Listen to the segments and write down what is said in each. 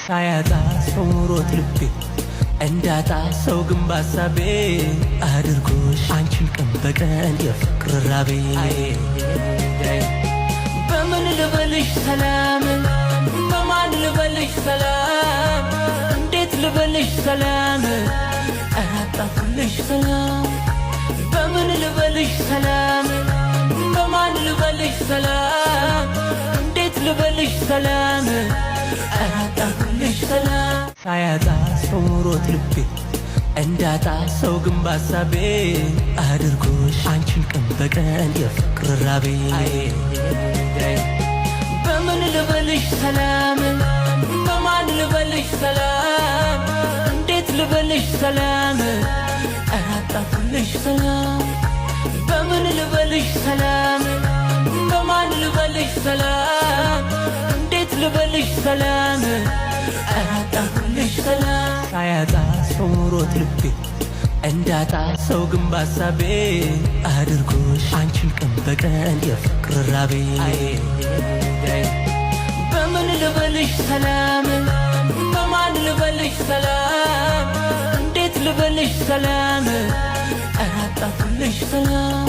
ሳያጣ ሰው ኑሮት ልቤ እንዳጣ ሰው ግን ባሳቤ አድርጎሽ አንቺን ቀን በቀን የፍቅር ራቤ በምን ልበልሽ ሰላም በማን ልበልሽ ሰላም እንዴት ልበልሽ ሰላም አጣፍልሽ ሰላም በምን ልበልሽ ሰላም በማን ልበልሽ ሰላም እንዴት ልበልሽ ሰላም አጣፍልሽ ሰላም ሳያጣ ሰው ኑሮት ልቤ እንዳጣ ሰው ግን ባሳቤ አድርጎሽ አንቺን ቀን በቀን የፍቅር ራቤ በምን ልበልሽ ሰላም በማን ልበልሽ ሰላም እንዴት ልበልሽ ሰላም አጣፍልሽ ሰላም በምን ልበልሽ ሰላም በማን ልበልሽ ሰላም እንዴት ልበልሽ ሰላም አጣፍልሽ ሰላም ሳያጣ ሰው ኑሮት ልቤ እንዳጣ ሰው ግን ባሳቤ አድርጎሽ አንቺን ቀን በቀን የፍቅር ራቤ በምን ልበልሽ ሰላም በማን ልበልሽ ሰላም እንዴት ልበልሽ ሰላም አጣፍልሽ ሰላም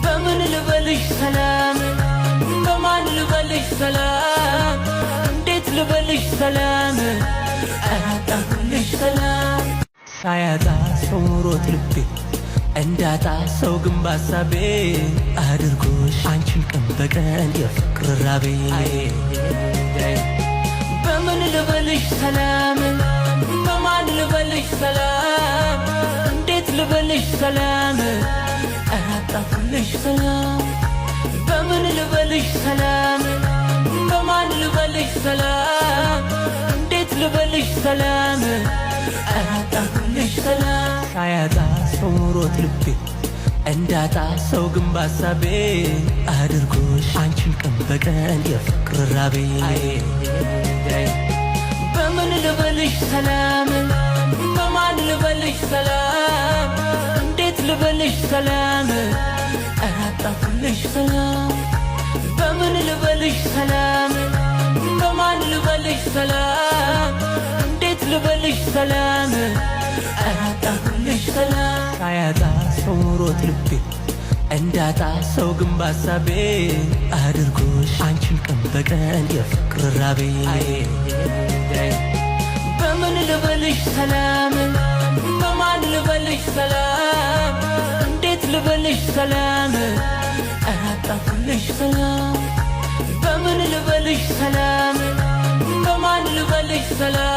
በምን ልበልሽ ሰላም በማን ልበልሽ ሰላም እንዴት ልበልሽ ሰላም አጣፍልሽ ሰላም ሳያጣ ሰው ኑሮት ልቤ እንዳጣ ሰው ግን ባሳቤ አድርጎሽ አንቺን ቀን በቀን የፍቅር ራቤ በምን ልበልሽ ሰላም በማን ልበልሽ ሰላም እንዴት ልበልሽ ሰላም አጣፍልሽ ሰላም በምን ልበልሽ ሰላም በማን ልበልሽ ሰላም እንዴት ልበልሽ ሰላም አጣፍልሽ ሰላም ሳያጣ ሰው ኑሮት ልቤ እንዳጣ ሰው ግን ባሳቤ አድርጎሽ አንቺን ቀን በቀን የፍቅር ራቤ በምን ልበልሽ ሰላም በማን ልበልሽ ሰላም እንዴት ልበልሽ ሰላም አጣፍልሽ ሰላም በምን ልበልሽ ሰላም በማን ልበልሽ ሰላም እንዴት ልበልሽ ሰላም አጣፍልሽ ሰላም ሳያጣ ሰው ኑሮት ልቤ እንዳጣ ሰው ግን ባሳቤ አድርጎሽ አንቺን ቀን በቀን የፍቅር ራቤ በምን ልበልሽ ሰላም በማን ልበልሽ ሰላም እንዴት ልበልሽ ሰላም አጣፍልሽ ሰላም በምን ልበልሽ ሰላም በማን ልበልሽ ሰላም